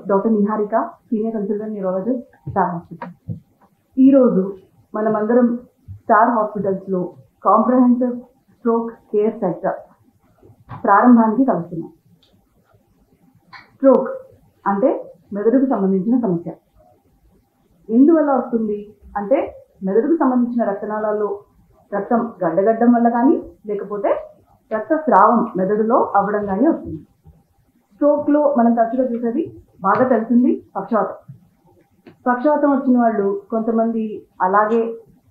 Doctor Niharika, senior consultant neurologist, star hospital. ఈరోజు మనమందరం star హాస్పిటల్స్లో కాంప్రహెన్సివ్ స్ట్రోక్ కేర్ సెంటర్ ప్రారంభానికి కలుస్తున్నాం. స్ట్రోక్ అంటే మెదడుకు సంబంధించిన సమస్య. ఎందువల్ల వస్తుంది అంటే మెదడుకు సంబంధించిన రక్తనాళాల్లో రక్తం గడ్డగడ్డం వల్ల కానీ లేకపోతే రక్తస్రావం మెదడులో అవ్వడం కానీ వస్తుంది. స్ట్రోక్లో మనం తరచుగా చూసేది బాగా తెలిసింది పక్షవాతం. పక్షవాతం వచ్చిన వాళ్ళు కొంతమంది అలాగే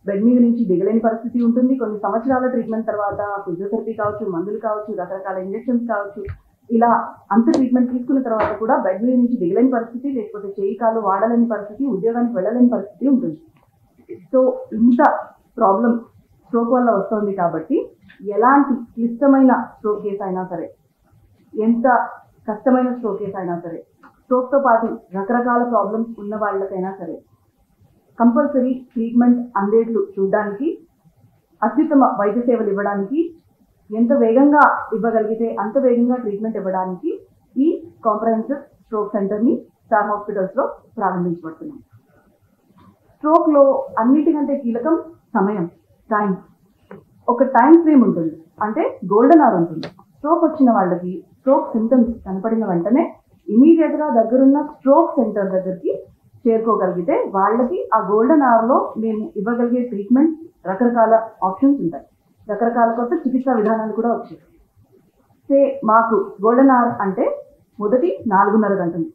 బెడ్ మీద నుంచి దిగలేని పరిస్థితి ఉంటుంది. కొన్ని సంవత్సరాల ట్రీట్మెంట్ తర్వాత ఫిజియోథెరపీ కావచ్చు, మందులు కావచ్చు, రకరకాల ఇంజెక్షన్స్ కావచ్చు, ఇలా అంత ట్రీట్మెంట్ తీసుకున్న తర్వాత కూడా బెడ్ మీద నుంచి దిగలేని పరిస్థితి, లేకపోతే చేయి కాలు వాడలేని పరిస్థితి, ఉద్యోగానికి వెళ్ళలేని పరిస్థితి ఉంటుంది. సో ఇంత ప్రాబ్లం స్ట్రోక్ వల్ల వస్తుంది. కాబట్టి ఎలాంటి క్లిష్టమైన స్ట్రోక్ కేసు అయినా సరే, ఎంత కష్టమైన స్ట్రోక్ కేసు అయినా సరే, స్ట్రోక్తో పాటు రకరకాల ప్రాబ్లమ్స్ ఉన్న వాళ్ళకైనా సరే కంపల్సరీ ట్రీట్మెంట్ అందేట్లు చూడడానికి, అత్యుత్తమ వైద్య సేవలు ఇవ్వడానికి, ఎంత వేగంగా ఇవ్వగలిగితే అంత వేగంగా ట్రీట్మెంట్ ఇవ్వడానికి ఈ కాంప్రహెన్సివ్ స్ట్రోక్ సెంటర్ని స్టార్ హాస్పిటల్స్లో ప్రారంభించబడుతున్నాం. స్ట్రోక్లో అన్నిటికంటే కీలకం సమయం, టైం. ఒక టైం ఫ్రేమ్ ఉంటుంది, అంటే గోల్డెన్ అవర్ ఉంటుంది. స్ట్రోక్ వచ్చిన వాళ్ళకి స్ట్రోక్ సిమ్టమ్స్ కనపడిన వెంటనే ఇమీడియట్గా దగ్గరున్న స్ట్రోక్ సెంటర్ దగ్గరికి చేరుకోగలిగితే వాళ్ళకి ఆ గోల్డెన్ అవర్లో మేము ఇవ్వగలిగే ట్రీట్మెంట్ రకరకాల ఆప్షన్స్ ఉంటాయి. రకరకాల కొత్త చికిత్సా విధానాలు కూడా వచ్చాయి. మాకు గోల్డెన్ అవర్ అంటే మొదటి 4.5 గంటలు.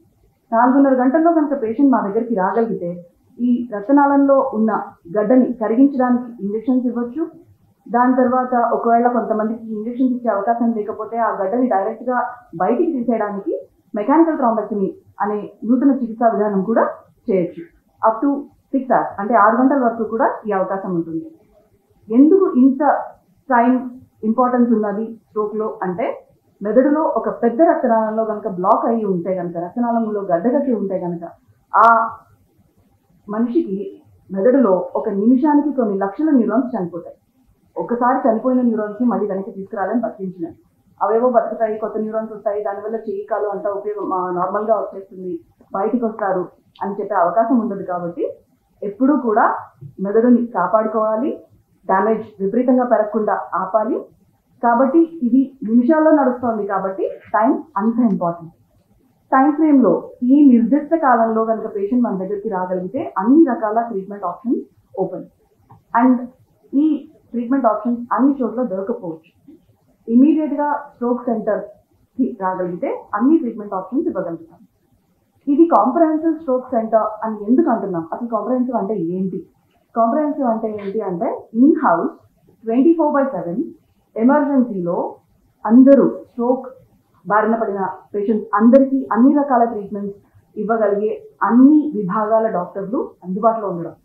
4.5 గంటల్లో కనుక పేషెంట్ మా దగ్గరికి రాగలిగితే ఈ రక్తనాళంలో ఉన్న గడ్డని కరిగించడానికి ఇంజెక్షన్స్ ఇవ్వచ్చు. దాని తర్వాత ఒకవేళ కొంతమందికి ఇంజెక్షన్స్ ఇచ్చే అవకాశం లేకపోతే ఆ గడ్డని డైరెక్ట్గా బయటికి తీసేయడానికి మెకానికల్ థ్రాంబెక్టమీ అనే నూతన చికిత్సా విధానం కూడా చేయొచ్చు. అప్ టు 6 hours అంటే 6 గంటల వరకు కూడా ఈ అవకాశం ఉంటుంది. ఎందుకు ఇంత టైం ఇంపార్టెన్స్ ఉన్నది స్ట్రోక్లో అంటే, మెదడులో ఒక పెద్ద రక్తనాళంలో కనుక బ్లాక్ అయ్యి ఉంటే కనుక, రక్తనాళంలో గడ్డగట్టి ఉంటే కనుక ఆ మనిషికి మెదడులో ఒక నిమిషానికి కొన్ని లక్షల న్యూరాన్స్ చనిపోతాయి. ఒకసారి చనిపోయిన న్యూరాన్స్ని మళ్ళీ వెనక్కి తీసుకురాలని బతికించినాయి. అవేవో బతుకుతాయి, కొత్త న్యూరాన్స్ వస్తాయి, దానివల్ల చేయి కాలు అంతా ఉపయోగం నార్మల్గా వచ్చేస్తుంది, బయటికి వస్తారు అని చెప్పే అవకాశం ఉండదు. కాబట్టి ఎప్పుడూ కూడా మెదడుని కాపాడుకోవాలి, డ్యామేజ్ విపరీతంగా పెరగకుండా ఆపాలి. కాబట్టి ఇది నిమిషాల్లో నడుస్తుంది కాబట్టి టైం అంత ఇంపార్టెంట్. టైం ఫ్రేమ్లో ఈ నిర్దిష్ట కాలంలో కనుక పేషెంట్ మన దగ్గరికి రాగలిగితే అన్ని రకాల ట్రీట్మెంట్ ఆప్షన్స్ ఓపెన్. అండ్ ఈ ట్రీట్మెంట్ ఆప్షన్స్ అన్ని చోట్ల దొరకపోవచ్చు. ఇమీడియట్గా స్ట్రోక్ సెంటర్కి రాగలిగితే అన్ని ట్రీట్మెంట్ ఆప్షన్స్ ఇవ్వగలుగుతాం. ఇది కాంప్రహెన్సివ్ స్ట్రోక్ సెంటర్ అని ఎందుకు అంటున్నాం? అసలు కాంప్రహెన్సివ్ అంటే ఏంటి? కాంప్రహెన్సివ్ అంటే ఏంటి అంటే ఇన్ హౌస్ 24/7 ఎమర్జెన్సీలో అందరూ స్ట్రోక్ బారిన పడిన పేషెంట్స్ అందరికీ అన్ని రకాల ట్రీట్మెంట్స్ ఇవ్వగలిగే అన్ని విభాగాల డాక్టర్లు అందుబాటులో ఉండడం.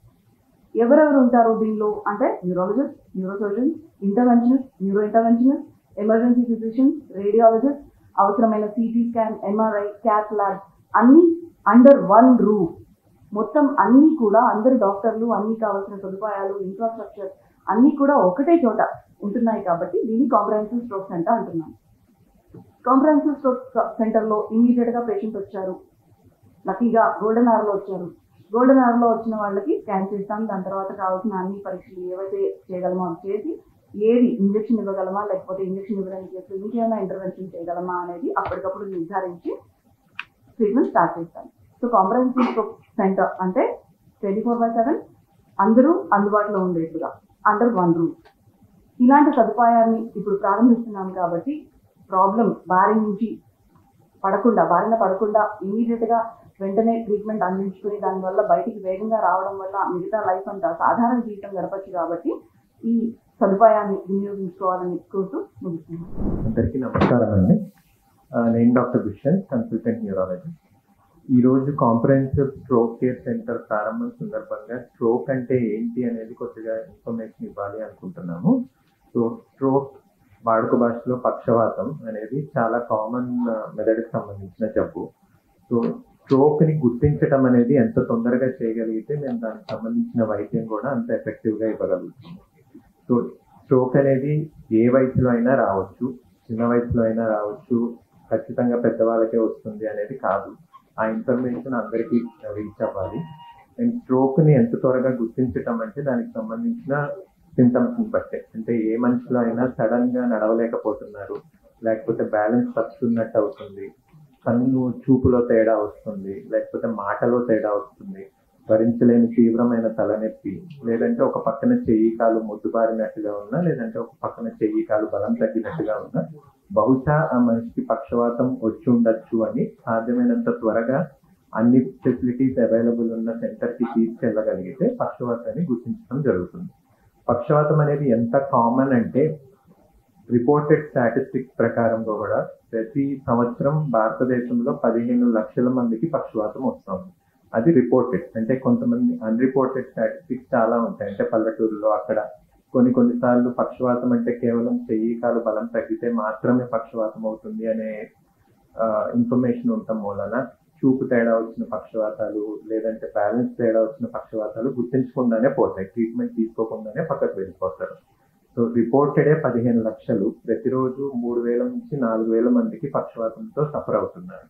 ఎవరెవరు ఉంటారు దీనిలో అంటే neurologist, neurosurgeon, interventionist, neuro interventionist, emergency physicians, radiologist, అవసరమైన CT scan, MRI, cath lab అన్నీ అండర్ వన్ రూఫ్. మొత్తం అన్నీ కూడా అందరు డాక్టర్లు, అన్ని కావాల్సిన సదుపాయాలు, ఇన్ఫ్రాస్ట్రక్చర్ అన్నీ కూడా ఒకటే చోట ఉంటున్నాయి. కాబట్టి దీన్ని కాంప్రహెన్సివ్ స్ట్రోక్ సెంటర్ అంటున్నాను. కాంప్రహెన్సివ్ స్ట్రోక్ సెంటర్లో ఇమీడియట్గా పేషెంట్ వచ్చారు, లక్కీగా గోల్డెన్ అవర్లో వచ్చారు. గోల్డెన్ అవర్లో వచ్చిన వాళ్ళకి స్కాన్ చేస్తాం. దాని తర్వాత కావాల్సిన అన్ని పరీక్షలు ఏవైతే చేయగలమో అవి చేసి, ఏది ఇంజెక్షన్ ఇవ్వగలమా లేకపోతే ఇంజెక్షన్ ఇవ్వడానికి చేసి ఇంకేమైనా ఇంటర్వెన్షన్ చేయగలమా అనేది అప్పటికప్పుడు నిర్ధారించి ట్రీట్మెంట్ స్టార్ట్ చేస్తాం. సో కాంప్రహెన్సివ్ స్ట్రోక్ సెంటర్ అంటే 24/7 అందరూ అందుబాటులో ఉండేట్టుగా అండర్ వన్ రూఫ్. ఇలాంటి సదుపాయాన్ని ఇప్పుడు ప్రారంభిస్తున్నాం కాబట్టి ప్రాబ్లం బారిన పడకుండా ఇమీడియట్గా వెంటనే ట్రీట్మెంట్ అందించుకుని దానివల్ల బయటికి వేగంగా రావడం వల్ల మిగతా లైఫ్ అంతా సాధారణ జీవితం గడపచ్చు. కాబట్టి ఈ సదుపాయాన్ని వినియోగించుకోవాలని కోరుతూ ముగిస్తున్నాను. అందరికీ నమస్కారం అండి. నేను డాక్టర్ దుష్యంత్, కన్సల్టెంట్ న్యూరాలజిస్ట్. ఈరోజు కాంప్రహెన్సివ్ స్ట్రోక్ కేర్ సెంటర్ ప్రారంభం సందర్భంగా స్ట్రోక్ అంటే ఏంటి అనేది కొద్దిగా ఇన్ఫర్మేషన్ ఇవ్వాలి అనుకుంటున్నాము. సో స్ట్రోక్ వాడుక భాషలో పక్షవాతం అనేది చాలా కామన్ మెదడుకి సంబంధించిన జబ్బు. సో స్ట్రోక్ని గుర్తించడం అనేది ఎంత తొందరగా చేయగలిగితే మేము దానికి సంబంధించిన వైద్యం కూడా అంత ఎఫెక్టివ్గా ఇవ్వగలుగుతాము. సో స్ట్రోక్ అనేది ఏ వయసులో అయినా రావచ్చు, చిన్న వయసులో అయినా రావచ్చు, ఖచ్చితంగా పెద్దవాళ్ళకే వస్తుంది అనేది కాదు. ఆ ఇన్ఫర్మేషన్ అందరికీ రీచ్ అవ్వాలి. అండ్ స్ట్రోక్ని ఎంత త్వరగా గుర్తించటం అంటే దానికి సంబంధించిన సింటమ్స్ని బట్టే, అంటే ఏ మనిషిలో అయినా సడన్గా నడవలేకపోతున్నారు, లేకపోతే బ్యాలెన్స్ తప్పుతున్నట్టు అవుతుంది, కన్ను చూపులో తేడా వస్తుంది, లేకపోతే మాటలో తేడా వస్తుంది, భరించలేని తీవ్రమైన తలనొప్పి, లేదంటే ఒక పక్కన చెయ్యి కాలు మొద్దుబారినట్టుగా ఉన్నా, లేదంటే ఒక పక్కన చెయ్యి కాలు బలం తగ్గినట్టుగా ఉన్నా బహుశా ఆ మనిషికి పక్షవాతం వచ్చి ఉండొచ్చు అని సాధ్యమైనంత త్వరగా అన్ని ఫెసిలిటీస్ అవైలబుల్ ఉన్న సెంటర్కి తీసుకెళ్ళగలిగితే పక్షవాతాన్ని గుర్తించడం జరుగుతుంది. పక్షవాతం అనేది ఎంత కామన్ అంటే రిపోర్టెడ్ స్టాటిస్టిక్స్ ప్రకారంగా కూడా ప్రతి సంవత్సరం భారతదేశంలో 15 లక్షల మందికి పక్షవాతం వస్తుంది. అది రిపోర్టెడ్. అంటే కొంతమంది అన్రిపోర్టెడ్ స్టాటిస్టిక్స్ చాలా ఉంటాయి. అంటే పల్లెటూరులో అక్కడ కొన్నిసార్లు పక్షవాతం అంటే కేవలం చెయ్యి కాలు బలం తగ్గితే మాత్రమే పక్షవాతం అవుతుంది అనే ఇన్ఫర్మేషన్ ఉండటం మూలన చూపు తేడా వచ్చిన పక్షవాతాలు, లేదంటే బ్యాలెన్స్ తేడా వచ్చిన పక్షవాతాలు గుర్తించకుండానే పోతాయి, ట్రీట్మెంట్ తీసుకోకుండానే పక్కకు వెళ్ళిపోతారు. సో రిపోర్టెడే 15 లక్షలు, ప్రతిరోజు 3,000 నుంచి 4,000 మందికి పక్షవాతంతో సఫర్ అవుతున్నారు.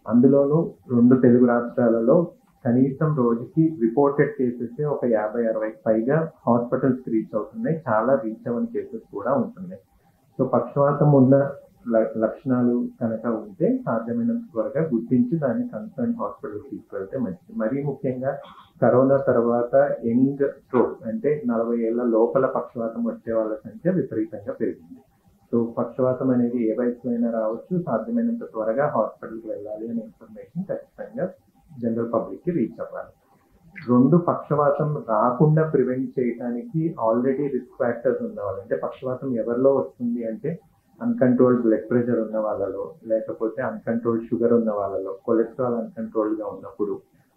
అందులోనూ 2 తెలుగు రాష్ట్రాలలో కనీసం రోజుకి రిపోర్టెడ్ కేసెస్ ఒక 50-60 పైగా హాస్పిటల్స్ రీచ్ అవుతున్నాయి. చాలా రీచ్ అవ్వని కేసెస్ కూడా ఉంటున్నాయి. సో పక్షవాతం ఉన్న లక్షణాలు కనుక ఉంటే సాధ్యమైనంత త్వరగా గుర్తించి దాన్ని కన్సర్న్ హాస్పిటల్ తీసుకెళ్తే మంచిది. మరీ ముఖ్యంగా కరోనా తర్వాత యంగ్ స్ట్రోక్ అంటే 40 ఏళ్ల లోపల పక్షవాతం వచ్చే వాళ్ళ సంఖ్య విపరీతంగా పెరిగింది. సో పక్షవాతం అనేది ఏ వయసులో అయినా రావచ్చు, సాధ్యమైనంత త్వరగా హాస్పిటల్కి వెళ్ళాలి అనే ఇన్ఫర్మేషన్ ఖచ్చితంగా జనరల్ పబ్లిక్కి రీచ్ అవ్వాలి. 2 పక్షవాతం రాకుండా ప్రివెంట్ చేయడానికి ఆల్రెడీ రిస్క్ ఫ్యాక్టర్స్ ఉన్నవాళ్ళు, అంటే పక్షవాతం ఎవరిలో వస్తుంది అంటే అన్కంట్రోల్డ్ బ్లడ్ ప్రెషర్ ఉన్న వాళ్ళలో, లేకపోతే అన్కంట్రోల్డ్ షుగర్ ఉన్న వాళ్ళలో, కొలెస్ట్రాల్ అన్కంట్రోల్డ్గా ఉన్నప్పుడు,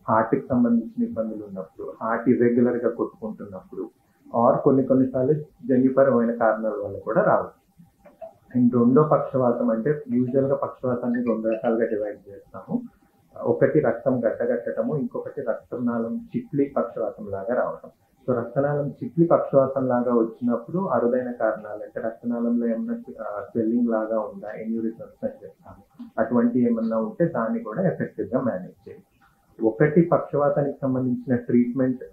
హార్ట్కి సంబంధించిన ఇబ్బందులు ఉన్నప్పుడు, హార్ట్ ఇర్రెగ్యులర్గా కొట్టుకుంటున్నప్పుడు, ఆర్ కొన్నిసార్లు జన్యుపరమైన కారణాల వల్ల కూడా రావచ్చు. అండ్ 2వ పక్షవాతం అంటే యూజువల్గా పక్షవాతాన్ని 2 రకాలుగా డివైడ్ చేస్తాము. ఒకటి రక్తం గడ్డగట్టడము, ఇంకొకటి రక్తనాళం చిట్లి పక్షవాతం లాగా రావడం. సో రక్తనాళం చిట్లి పక్షవాతం లాగా వచ్చినప్పుడు అరుదైన కారణాలు, అంటే రక్తనాళంలో ఏమన్నా స్వెల్లింగ్ లాగా ఉందా, ఎన్యూరిజమ్స్ అని చెప్తాము, అటువంటి ఏమన్నా ఉంటే దాన్ని కూడా ఎఫెక్టివ్గా మేనేజ్ చేయాలి. ఒకటి పక్షవాతానికి సంబంధించిన ట్రీట్మెంట్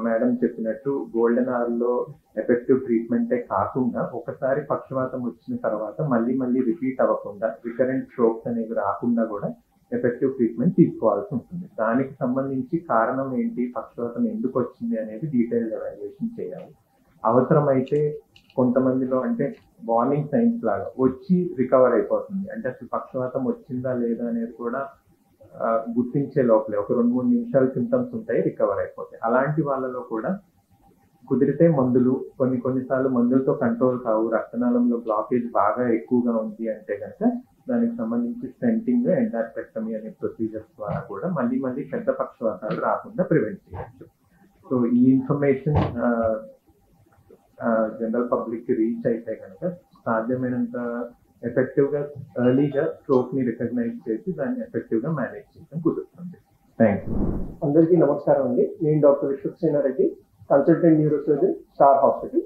మేడం చెప్పినట్టు గోల్డెన్ అవర్లో ఎఫెక్టివ్ ట్రీట్మెంటే కాకుండా ఒకసారి పక్షవాతం వచ్చిన తర్వాత మళ్ళీ రిపీట్ అవ్వకుండా రికరెంట్ స్ట్రోక్స్ అనేవి రాకుండా కూడా ఎఫెక్టివ్ ట్రీట్మెంట్ తీసుకోవాల్సి ఉంటుంది. దానికి సంబంధించి కారణం ఏంటి, పక్షవాతం ఎందుకు వచ్చింది అనేది డీటెయిల్డ్ ఎవాల్యుయేషన్ చేయాలి. అవసరమైతే కొంతమందిలో అంటే వార్నింగ్ సైన్స్ లాగా వచ్చి రికవర్ అయిపోతుంది, అంటే అసలు పక్షవాతం వచ్చిందా లేదా అనేది కూడా గుర్తించే లోపలే ఒక 2-3 నిమిషాలు సింటమ్స్ ఉంటాయి, రికవర్ అయిపోతాయి. అలాంటి వాళ్ళలో కూడా కుదిరితే మందులు, కొన్నిసార్లు మందులతో కంట్రోల్ కావు, రక్తనాళంలో బ్లాకేజ్ బాగా ఎక్కువగా ఉంది అంటే కనుక దానికి సంబంధించి స్టెంటింగ్, ఎండాస్పెక్టమీ అనే ప్రొసీజర్స్ ద్వారా కూడా మళ్ళీ పెద్ద పక్షవాతాలు రాకుండా ప్రివెంట్ చేయొచ్చు. సో ఈ ఇన్ఫర్మేషన్ జనరల్ పబ్లిక్ రీచ్ అయితే కనుక సాధ్యమైనంత ఎఫెక్టివ్గా ఎర్లీగా స్ట్రోక్ని రికగ్నైజ్ చేసి దాన్ని ఎఫెక్టివ్గా మేనేజ్ చేయడం కుదురుతుంది. Thank you. అందరికీ నమస్కారం అండి. నేను doctor Vishwaksena Reddy, consultant neurosurgeon, Star hospital.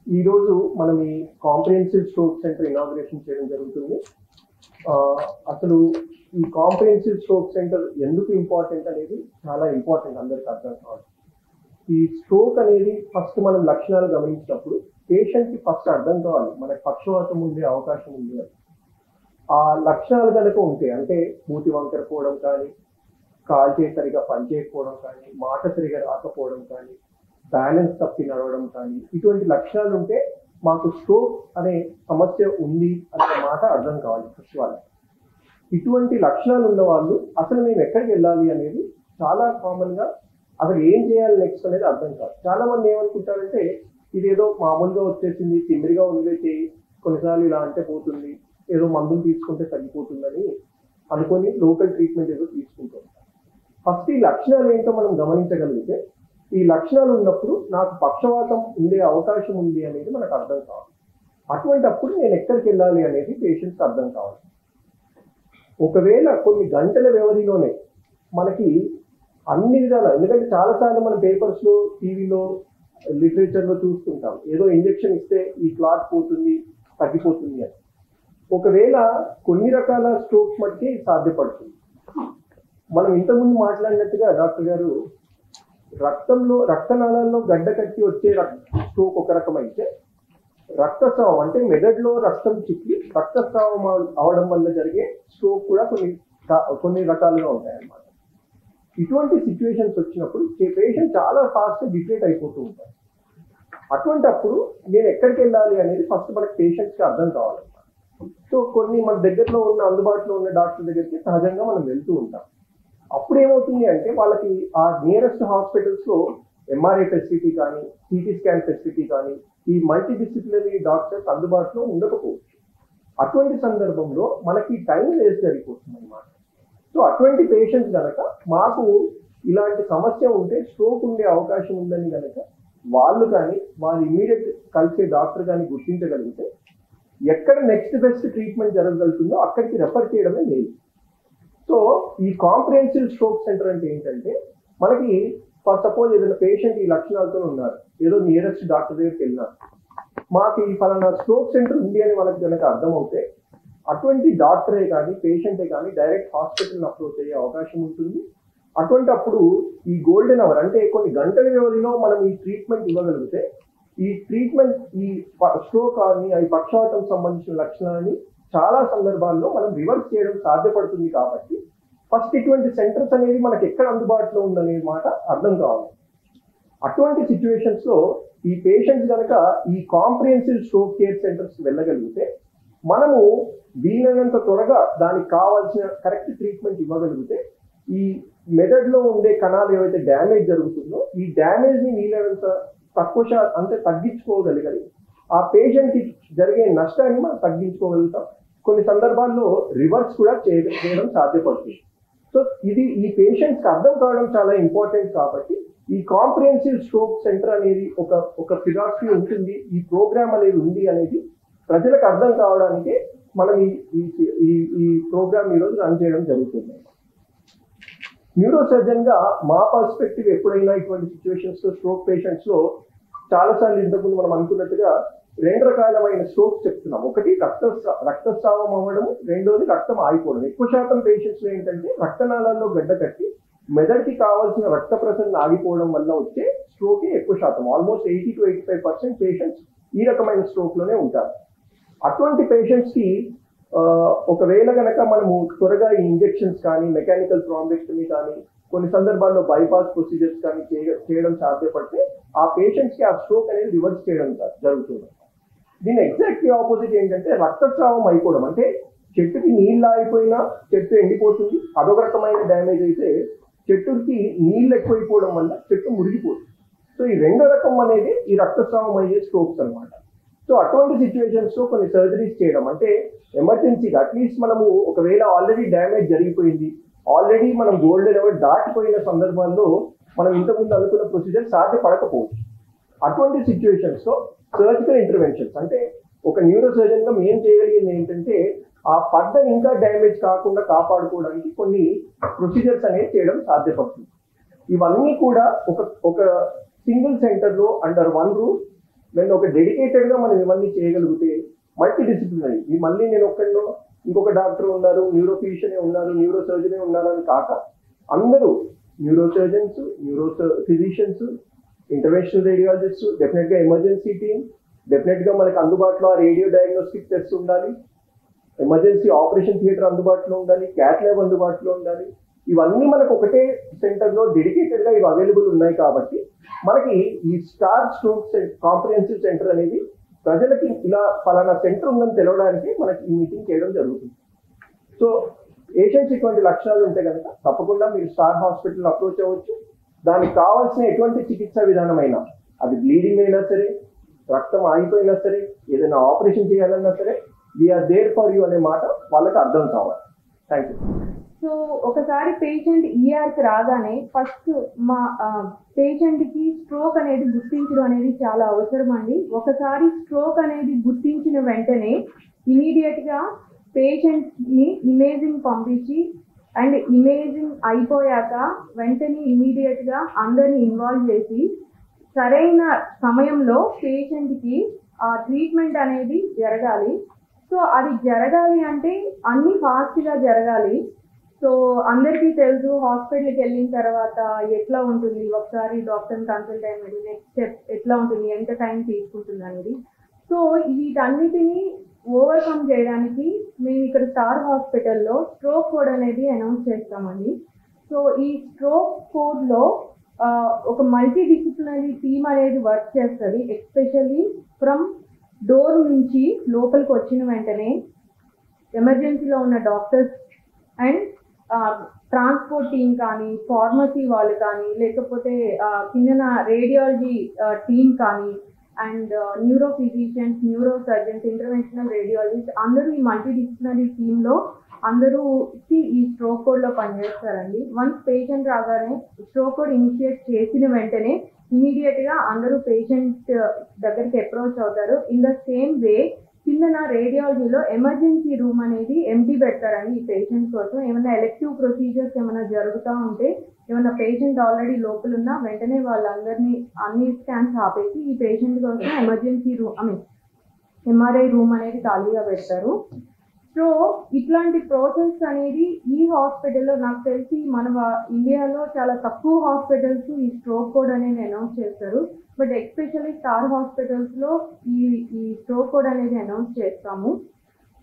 ఈరోజు మనం ఈ కాంప్రిహెన్సివ్ స్ట్రోక్ సెంటర్ ఇనాగ్రేషన్ చేయడం జరుగుతుంది. అసలు ఈ కాంప్రిహెన్సివ్ స్ట్రోక్ సెంటర్ ఎందుకు ఇంపార్టెంట్ అనేది చాలా ఇంపార్టెంట్, అందరికీ అర్థం కావాలి. ఈ స్ట్రోక్ అనేది ఫస్ట్ మనం లక్షణాలు గమనించినప్పుడు పేషెంట్కి ఫస్ట్ అర్థం కావాలి మనకు పక్షవాతం ఉండే అవకాశం ఉంది అని. ఆ లక్షణాలు కనుక ఉంటే, అంటే మూతి వంకర పోవడం కానీ, కాల్చే సరిగా పనిచేయకపోవడం కానీ, మాట సరిగా రాకపోవడం కానీ, బ్యాలెన్స్ తప్పి నడవడం కానీ, ఇటువంటి లక్షణాలు ఉంటే మాకు స్ట్రోక్ అనే సమస్య ఉంది అనే మాట అర్థం కావాలి ఫస్ట్ వాళ్ళకి. ఇటువంటి లక్షణాలు ఉన్న వాళ్ళు అసలు మేము ఎక్కడికి వెళ్ళాలి అనేది చాలా కామన్గా అసలు ఏం చేయాలి నెక్స్ట్ అనేది అర్థం కాదు. చాలా మంది ఏమనుకుంటారంటే ఇదేదో మామూలుగా వచ్చేసింది, తిమ్మిరిగా వదిలేసి కొన్నిసార్లు ఇలా అంటే పోతుంది, ఏదో మందులు తీసుకుంటే తగ్గిపోతుందని అనుకొని లోకల్ ట్రీట్మెంట్ ఏదో తీసుకుంటాం. ఫస్ట్ ఈ లక్షణాలు ఏంటో మనం గమనించగలిగితే, ఈ లక్షణాలు ఉన్నప్పుడు నాకు పక్షవాతం ఉండే అవకాశం ఉంది అనేది మనకు అర్థం కావాలి. అటువంటి అప్పుడు నేను ఎక్కడికి వెళ్ళాలి అనేది పేషెంట్కి అర్థం కావాలి. ఒకవేళ కొన్ని గంటల వ్యవధిలోనే మనకి అన్ని విధాలు, ఎందుకంటే చాలాసార్లు మనం పేపర్స్లో, టీవీలో, లిటరేచర్లో చూస్తుంటాం ఏదో ఇంజెక్షన్ ఇస్తే ఈ క్లాట్ పోతుంది, తగ్గిపోతుంది అని. ఒకవేళ కొన్ని రకాల స్ట్రోక్స్ మటుకే సాధ్యపడుతుంది. మనం ఇంతకుముందు మాట్లాడినట్టుగా డాక్టర్ గారు రక్తనాళాల్లో గడ్డ కట్టి వచ్చే స్ట్రోక్ ఒక రకం అయితే, రక్తస్రావం అంటే మెదడులో రక్తం చిక్కి రక్తస్రావం అవడం వల్ల జరిగే స్ట్రోక్ కూడా కొన్ని రకాలుగా ఉంటాయన్నమాట. ఇటువంటి సిచ్యువేషన్స్ వచ్చినప్పుడు పేషెంట్ చాలా ఫాస్ట్గా డిఫరెంట్ అయిపోతూ ఉంటారు. అటువంటి అప్పుడు నేను ఎక్కడికి వెళ్ళాలి అనేది ఫస్ట్ మనకి పేషెంట్స్కి అర్థం కావాలన్నమాట. సో కొన్ని మన దగ్గరలో ఉన్న అందుబాటులో ఉన్న డాక్టర్ దగ్గరికి సహజంగా మనం వెళ్తూ ఉంటాం. అప్పుడు ఏమవుతుంది అంటే వాళ్ళకి ఆ నియరెస్ట్ హాస్పిటల్స్లో ఎంఆర్ఐ ఫెసిలిటీ కానీ, సిటీ స్కాన్ ఫెసిలిటీ కానీ, ఈ మల్టీ డిసిప్లినరీ డాక్టర్స్ అందుబాటులో ఉండకపోవచ్చు. అటువంటి సందర్భంలో మనకి టైం వేస్ట్ జరిగిపోతుంది అన్నమాట. సో అటువంటి పేషెంట్స్ కనుక మాకు ఇలాంటి సమస్య ఉంటే స్ట్రోక్ ఉండే అవకాశం ఉందని కనుక వాళ్ళు కానీ వాళ్ళు ఇమీడియట్ కలిసే డాక్టర్ కానీ గుర్తించగలిగితే ఎక్కడ నెక్స్ట్ బెస్ట్ ట్రీట్మెంట్ జరగగలుగుతుందో అక్కడికి రెఫర్ చేయడమే మేలు. సో ఈ కాంప్రిహెన్సివ్ స్ట్రోక్ సెంటర్ అంటే ఏంటంటే, మనకి ఫర్ సపోజ్ ఏదైనా పేషెంట్ ఈ లక్షణాలతో ఉన్నారు, ఏదో నియరెస్ట్ డాక్టర్ దగ్గరికి వెళ్ళినారు, మాకు ఈ ఫలానా స్ట్రోక్ సెంటర్ ఉంది అని మనకు కనుక అర్థమవుతే అటువంటి డాక్టరే కానీ పేషెంటే కానీ డైరెక్ట్ హాస్పిటల్ని అప్రోచ్ అయ్యే అవకాశం ఉంటుంది. అటువంటి అప్పుడు ఈ గోల్డెన్ అవర్ అంటే కొన్ని గంటల వ్యవధిలో మనం ఈ ట్రీట్మెంట్ ఇవ్వగలిగితే ఈ ట్రీట్మెంట్ ఈ స్ట్రోక్ కానీ ఈ పక్షవాతం సంబంధించిన లక్షణాలని చాలా సందర్భాల్లో మనం రివర్స్ చేయడం సాధ్యపడుతుంది. కాబట్టి ఫస్ట్ ఇటువంటి సెంటర్స్ అనేది మనకి ఎక్కడ అందుబాటులో ఉందనే మాట అర్థం కావాలి. అటువంటి సిచ్యువేషన్స్ లో ఈ పేషెంట్స్ కనుక ఈ కాంప్రిహెన్సివ్ స్ట్రోక్ కేర్ సెంటర్స్ వెళ్ళగలిగితే మనము వీలైనంత త్వరగా దానికి కావాల్సిన కరెక్ట్ ట్రీట్మెంట్ ఇవ్వగలిగితే ఈ మెదడులో ఉండే కణాలు ఏవైతే డ్యామేజ్ జరుగుతుందో ఈ డ్యామేజ్ ని వీలైనంత తక్కువ అంటే తగ్గించుకోగలిగాలి. ఆ పేషెంట్ కి జరిగే నష్టాన్ని మనం తగ్గించుకోగలుగుతాం. కొన్ని సందర్భాల్లో రివర్స్ కూడా చేయడం సాధ్యపడుతుంది. సో ఇది ఈ పేషెంట్స్ కి అర్థం కావడం చాలా ఇంపార్టెంట్. కాబట్టి ఈ కాంప్రిహెన్సివ్ స్ట్రోక్ సెంటర్ అనేది ఒక ఫిలాసఫీ ఉంటుంది, ఈ ప్రోగ్రామ్ అనేది ఉంది అనేది ప్రజలకు అర్థం కావడానికి మనం ఈ ప్రోగ్రామ్ ఈరోజు రన్ చేయడం జరుగుతుంది. న్యూరో సర్జన్ గా మా పర్స్పెక్టివ్ ఎప్పుడైనా ఇటువంటి సిచ్యువేషన్స్ లో స్ట్రోక్ పేషెంట్స్ లో చాలాసార్లు ఇంతకుముందు మనం అనుకున్నట్టుగా రెండు రకాలమైన స్ట్రోక్స్ చెప్తున్నాం. ఒకటి రక్తస్రావం అవ్వడం, రెండోది రక్తం ఆగిపోవడం. ఎక్కువ శాతం పేషెంట్స్ లో ఏంటంటే రక్తనాళాల్లో గడ్డ కట్టి మెదడుకి కావాల్సిన రక్త ప్రసరణ ఆగిపోవడం వల్ల వచ్చే స్ట్రోకే ఎక్కువ శాతం. ఆల్మోస్ట్ 80 to 85% పేషెంట్స్ ఈ రకమైన స్ట్రోక్ లోనే ఉంటారు. అటువంటి పేషెంట్స్ కి ఒకవేళ కనుక మనము త్వరగా ఈ ఇంజెక్షన్స్ కానీ, మెకానికల్ థ్రాంబెక్టమీ కానీ, కొన్ని సందర్భాల్లో బైపాస్ ప్రొసీజర్స్ కానీ చేయడం సాధ్యపడితే ఆ పేషెంట్స్ కి ఆ స్ట్రోక్ అనేది రివర్స్ చేయడం జరుగుతుంది. దీని ఎగ్జాక్ట్లీ ఆపోజిట్ ఏంటంటే రక్తస్రావం అయిపోవడం. అంటే చెట్టుకి నీళ్ళు ఆగిపోయినా చెట్టు ఎండిపోతుంది, అదొక రకమైన డ్యామేజ్ అయితే చెట్టుకి నీళ్ళు ఎక్కువైపోవడం వల్ల చెట్టు మురిగిపోతుంది. సో ఈ రెండో రకం అనేది ఈ రక్తస్రావం అయ్యే స్ట్రోక్స్ అనమాట. సో అటువంటి సిచ్యువేషన్స్ లో కొన్ని సర్జరీస్ చేయడం అంటే ఎమర్జెన్సీగా అట్లీస్ట్ మనము ఒకవేళ ఆల్రెడీ డ్యామేజ్ జరిగిపోయింది, ఆల్రెడీ మనం గోల్డెన్ అవర్ దాటిపోయిన సందర్భాల్లో మనం ఇంతకుముందు అనుకున్న ప్రొసీజర్ సాధ్యపడకపోవచ్చు. అటువంటి సిచ్యువేషన్స్ లో సర్జికల్ ఇంటర్వెన్షన్స్ అంటే ఒక న్యూరో సర్జన్ గా మేము చేయగలిగింది ఏంటంటే ఆ ఫర్దర్ ఇంకా డ్యామేజ్ కాకుండా కాపాడుకోవడానికి కొన్ని ప్రొసీజర్స్ అనేది చేయడం సాధ్యపడుతుంది. ఇవన్నీ కూడా ఒక సింగిల్ సెంటర్ లో అండర్ వన్ రూఫ్ నేను ఒక డెడికేటెడ్ గా మనం ఇవన్నీ చేయగలిగితే మల్టీ డిసిప్లినరీ మళ్ళీ నేను ఒక్కడిలో ఇంకొక డాక్టర్ ఉన్నారు, న్యూరో ఫిజిషియనే ఉన్నారు, న్యూరో సర్జనే ఉన్నారు అని కాక అందరూ neuro surgeons, neuro physicians, interventional radiologist, definite గా ఎమర్జెన్సీ టీమ్, డెఫినెట్ గా మనకు అందుబాటులో ఆ రేడియో డయాగ్నోస్టిక్ టెస్ట్ ఉండాలి, ఎమర్జెన్సీ ఆపరేషన్ థియేటర్ అందుబాటులో ఉండాలి, క్యాట్ ల్యాబ్ అందుబాటులో ఉండాలి. ఇవన్నీ మనకు ఒకటే సెంటర్ లో డెడికేటెడ్ గా ఇవి అవైలబుల్ ఉన్నాయి. కాబట్టి మనకి ఈ స్టార్ స్ట్రోక్ కాంప్రిహెన్సివ్ సెంటర్ అనేది ప్రజలకి ఇలా ఫలానా సెంటర్ ఉందని తెలవడానికి మనకి ఈ మీటింగ్ చేయడం జరుగుతుంది. సో పేషెంట్స్ ఇటువంటి లక్షణాలు ఉంటే కనుక తప్పకుండా మీరు స్టార్ హాస్పిటల్ అప్రోచ్ అవ్వచ్చు. దానికి కావాల్సిన ఎటువంటి చికిత్సా విధానమైనా, అది బ్లీడింగ్ అయినా సరే, రక్తం ఆగిపోయినా సరే, ఏదైనా ఆపరేషన్ చేయాలన్నా సరే, వీఆర్ దేర్ ఫర్ యూ అనే మాట వాళ్ళకి అర్థం కావాలి. Thank you. సో ఒకసారి పేషెంట్ ఈఆర్కి రాగానే ఫస్ట్ మా పేషెంట్కి స్ట్రోక్ అనేది గుర్తించడం అనేది చాలా అవసరం అండి. ఒకసారి స్ట్రోక్ అనేది గుర్తించిన వెంటనే ఇమీడియట్గా పేషెంట్ని ఇమేజింగ్ పంపించి అండ్ ఇమేజింగ్ అయిపోయాక వెంటనే ఇమీడియట్గా అందరినీ ఇన్వాల్వ్ చేసి సరైన సమయంలో పేషెంట్కి ఆ ట్రీట్మెంట్ అనేది జరగాలి. సో అది జరగాలి అంటే అన్ని ఫాస్ట్గా జరగాలి. సో అందరికీ తెలుసు హాస్పిటల్కి వెళ్ళిన తర్వాత ఎట్లా ఉంటుంది, ఒకసారి డాక్టర్ని కన్సల్ట్ అయినది, నెక్స్ట్ స్టెప్ ఎట్లా ఉంటుంది, ఎంత టైం తీసుకుంటుంది అనేది. సో వీటన్నిటిని ఓవర్కమ్ చేయడానికి మేము ఇక్కడ స్టార్ హాస్పిటల్లో స్ట్రోక్ కోడ్ అనేది అనౌన్స్ చేస్తామండి. సో ఈ స్ట్రోక్ కోడ్లో ఒక మల్టీ డిసిప్లినరీ టీమ్ అనేది వర్క్ చేస్తుంది. ఎస్పెషల్లీ ఫ్రమ్ డోర్ నుంచి లోపలికి వచ్చిన వెంటనే ఎమర్జెన్సీలో ఉన్న డాక్టర్స్ అండ్ ట్రాన్స్పోర్ట్ టీమ్ కానీ, ఫార్మసీ వాళ్ళు కానీ, లేకపోతే కిందన రేడియాలజీ టీమ్ కానీ, and neuro physicians, neuro surgeons, interventional radiologist అందరూ ఈ మల్టీ డిసిప్లినరీ టీంలో అందరూ ఈ స్ట్రోక్ కోడ్లో పనిచేస్తారండి. వన్స్ పేషెంట్ రాగానే స్ట్రోక్ కోడ్ ఇనిషియేట్ చేసిన వెంటనే ఇమీడియట్గా అందరూ పేషెంట్ దగ్గరికి అప్రోచ్ అవుతారు. ఇన్ ద సేమ్ వే కిందన రేడియాలజీలో ఎమర్జెన్సీ రూమ్ అనేది ఎంటీ పెడతారండి ఈ పేషెంట్ కోసం. ఏమైనా ఎలెక్టివ్ ప్రొసీజర్స్ ఏమైనా జరుగుతూ ఉంటే, ఏమైనా పేషెంట్ ఆల్రెడీ లోపల ఉన్నా వెంటనే వాళ్ళందరినీ అన్ని స్కాన్స్ ఆపేసి ఈ పేషెంట్ కోసం ఎమర్జెన్సీ రూమ్ ఎంఆర్ఐ రూమ్ అనేది ఖాళీగా పెడతారు. సో ఇట్లాంటి ప్రాసెస్ అనేది ఈ హాస్పిటల్లో నాకు తెలిసి మన ఇండియాలో చాలా తక్కువ హాస్పిటల్స్ ఈ స్ట్రోక్ కోడ్ అనేది అనౌన్స్ చేస్తారు. బట్ ఎస్పెషల్లీ స్టార్ హాస్పిటల్స్లో ఈ స్ట్రోక్ కోడ్ అనేది అనౌన్స్ చేస్తాము.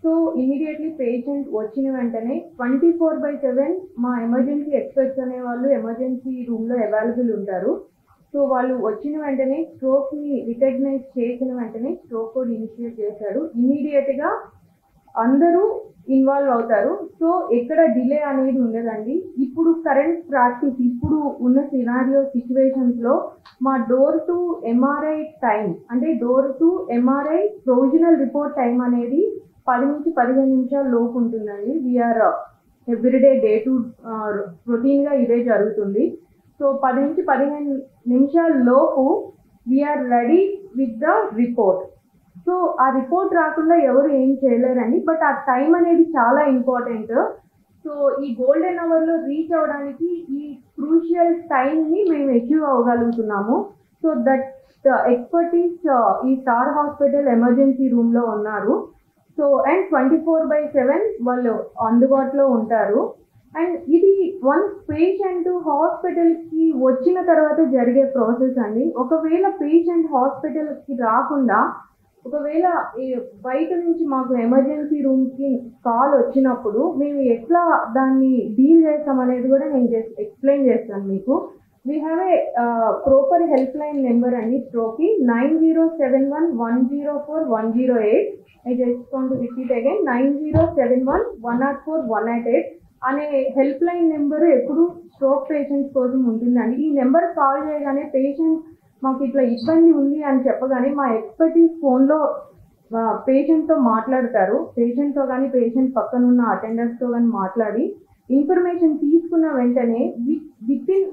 సో ఇమీడియట్లీ పేషెంట్ వచ్చిన వెంటనే 24/7 మా ఎమర్జెన్సీ ఎక్స్పర్ట్స్ అనే వాళ్ళు ఎమర్జెన్సీ రూమ్లో అవైలబుల్ ఉంటారు. సో వాళ్ళు వచ్చిన వెంటనే స్ట్రోక్ని రికగ్నైజ్ చేసిన వెంటనే స్ట్రోక్ కోడ్ ఇనిషియేట్ చేశారు. ఇమీడియట్గా అందరూ ఇన్వాల్వ్ అవుతారు. సో ఎక్కడ డిలే అనేది ఉండదండి. ఇప్పుడు కరెంట్ ప్రాక్టీస్, ఇప్పుడు ఉన్న సినారియో సిచ్యువేషన్స్లో మా డోర్ టు ఎంఆర్ఐ టైం, అంటే door to MRI provisional report time అనేది 10 నుంచి 15 నిమిషాల లోపు ఉంటుందండి. వీఆర్ ఎవ్రీడే డే టు రొటీన్గా ఇదే జరుగుతుంది. సో 10 నుంచి 15 నిమిషాల లోపు we're ready with the report. So ఆ రిపోర్ట్ రాకుండా ఎవరు ఏం చేయలేరండి. బట్ ఆ టైం అనేది చాలా ఇంపార్టెంట్. సో ఈ గోల్డెన్ అవర్లో రీచ్ అవ్వడానికి ఈ క్రూషియల్ టైంని మేము అచీవ్ అవ్వగలుగుతున్నాము. సో దట్ ఎక్స్పర్టీస్ ఈ స్టార్ హాస్పిటల్ ఎమర్జెన్సీ రూమ్లో ఉన్నారు. సో అండ్ 24/7 వాళ్ళు అందుబాటులో ఉంటారు. అండ్ ఇది వన్స్ పేషెంట్ హాస్పిటల్కి వచ్చిన తర్వాత జరిగే ప్రాసెస్ అండి. ఒకవేళ పేషెంట్ హాస్పిటల్కి రాకుండా ఒకవేళ బయట నుంచి మాకు ఎమర్జెన్సీ రూమ్కి కాల్ వచ్చినప్పుడు మేము ఎట్లా దాన్ని డీల్ చేస్తాం అనేది కూడా నేను ఎక్స్ప్లెయిన్ చేస్తాను మీకు. We have a proper help line number అండి స్ట్రోక్కి 9071104108. I just want to repeat again 9071104108 అనే హెల్ప్ లైన్ నెంబర్ ఎప్పుడు స్ట్రోక్ పేషెంట్స్ కోసం ఉంటుందండి. ఈ నెంబర్ కాల్ చేయగానే పేషెంట్ మాకు ఇట్లా ఇబ్బంది ఉంది అని చెప్పగానే మా ఎక్స్పర్టీస్ ఫోన్లో పేషెంట్తో మాట్లాడతారు. పేషెంట్తో కానీ పేషెంట్ పక్కన ఉన్న అటెండర్స్తో కానీ మాట్లాడి ఇన్ఫర్మేషన్ తీసుకున్న వెంటనే వితిన్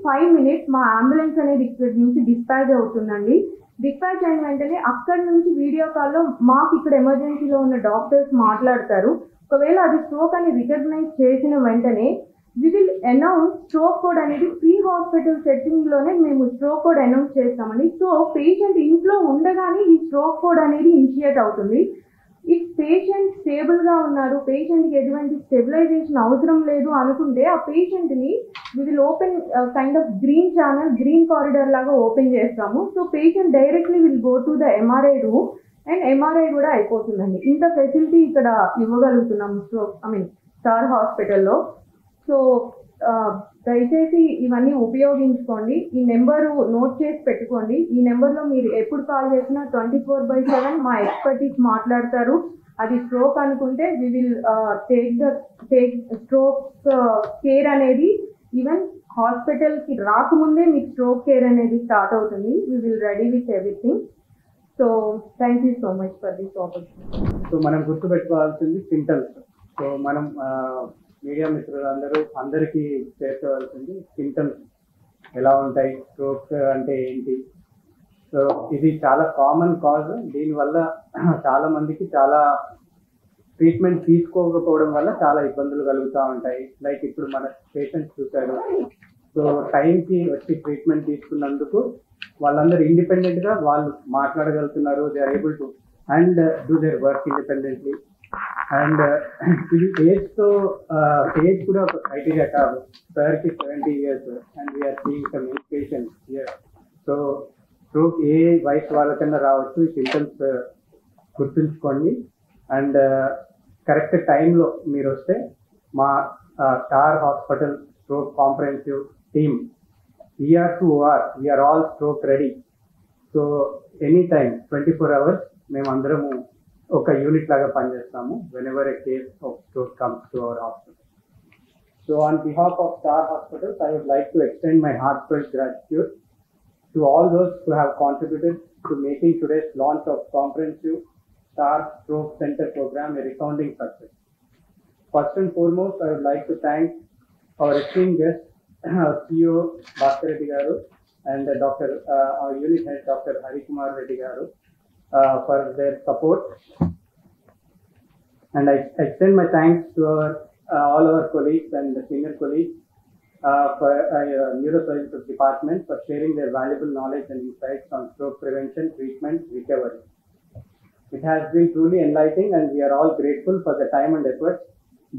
5 minutes మా అంబులెన్స్ అనేది ఇక్కడ నుంచి డిస్పాచ్ అవుతుందండి. డిస్పాచ్ అయిన వెంటనే అక్కడి నుంచి వీడియో కాల్లో మాకు ఇక్కడ ఎమర్జెన్సీలో ఉన్న డాక్టర్స్ మాట్లాడతారు. ఒకవేళ అది స్ట్రోక్ అని రికగ్నైజ్ చేసిన వెంటనే we will announce stroke code అనేది ప్రీ హాస్పిటల్ సెట్టింగ్లోనే మేము స్ట్రోక్ కోడ్ అనౌన్స్ చేస్తామండి. సో పేషెంట్ ఇంట్లో ఉండగానే ఈ స్ట్రోక్ కోడ్ అనేది ఇనిషియేట్ అవుతుంది. ఇఫ్ పేషెంట్ స్టేబుల్గా ఉన్నారు, పేషెంట్కి ఎటువంటి స్టెబిలైజేషన్ అవసరం లేదు అనుకుంటే ఆ పేషెంట్ని we will open kind of green channel, green corridor లాగా ఓపెన్ చేస్తాము. So patient directly will go to the MRI room and MRI కూడా అయిపోతుందండి. ఇంత ఫెసిలిటీ ఇక్కడ ఇవ్వగలుగుతున్నాము స్టార్ హాస్పిటల్లో. సో దయచేసి ఇవన్నీ ఉపయోగించుకోండి. ఈ నెంబరు నోట్ చేసి పెట్టుకోండి. ఈ నెంబర్లో మీరు ఎప్పుడు కాల్ చేసినా 24/7 మా ఎక్స్పర్టీస్ మాట్లాడతారు. అది స్ట్రోక్ అనుకుంటే we will take stroke care అనేది ఈవెన్ హాస్పిటల్కి రాకముందే మీకు స్ట్రోక్ కేర్ అనేది స్టార్ట్ అవుతుంది. We will ready with everything. So thank you so much for this opportunity. So మనం గుర్తుపెట్టుకోవాల్సింది సింటమ్స్. సో మనం మీడియా అందరికీ చేర్చవలసింది సింటమ్స్ ఎలా ఉంటాయి, స్ట్రోక్ అంటే ఏంటి. సో ఇది చాలా కామన్ కాజ్. దీనివల్ల చాలా మందికి చాలా ట్రీట్మెంట్ తీసుకోకపోవడం వల్ల చాలా ఇబ్బందులు కలుగుతూ ఉంటాయి. లైక్ ఇప్పుడు మన పేషెంట్స్ చూశారు. సో టైంకి వచ్చి ట్రీట్మెంట్ తీసుకున్నందుకు వాళ్ళందరూ ఇండిపెండెంట్గా వాళ్ళు మాట్లాడగలుగుతున్నారు. They are able to and do their work independently. And ఇది ఏజ్ కూడా ఒక క్రైటీరియా కాదు. సార్కి 70 years and we are seeing some young patients here. So stroke ఏ వయసు వాళ్ళకన్నా రావచ్చు. ఈ సింటమ్స్ గుర్తుంచుకోండి అండ్ కరెక్ట్ టైంలో మీరు వస్తే మా star hospital stroke comprehensive team ER to OR we're all stroke ready. So any time 24 hours మేమందరము ఒక యూనిట్ లాగా పనిచేస్తాము whenever a case of stroke comes to our hospital. So on behalf of Star Hospitals, I would like to extend my heartfelt gratitude to all those who have contributed to making today's launch of comprehensive Star Stroke Center program a resounding success. First and foremost, I would like to thank our esteemed guest, CEO Bhaskar Reddy Garu and our unit head Dr. Hari Kumar Reddy Garu for their support. And I extend my thanks to all our colleagues and the senior colleagues for neurosciences department for sharing their valuable knowledge and insights on stroke prevention, treatment, recovery. It has been truly enlightening and we are all grateful for the time and effort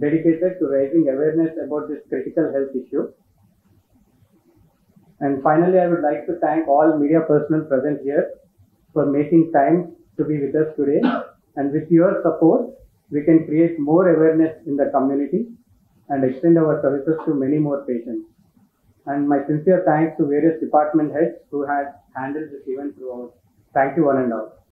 dedicated to raising awareness about this critical health issue. And finally, I would like to thank all media personnel present here for making time to be with us today. And with your support, we can create more awareness in the community and extend our services to many more patients. And my sincere thanks to various department heads who had handled this event throughout. Thank you one and all.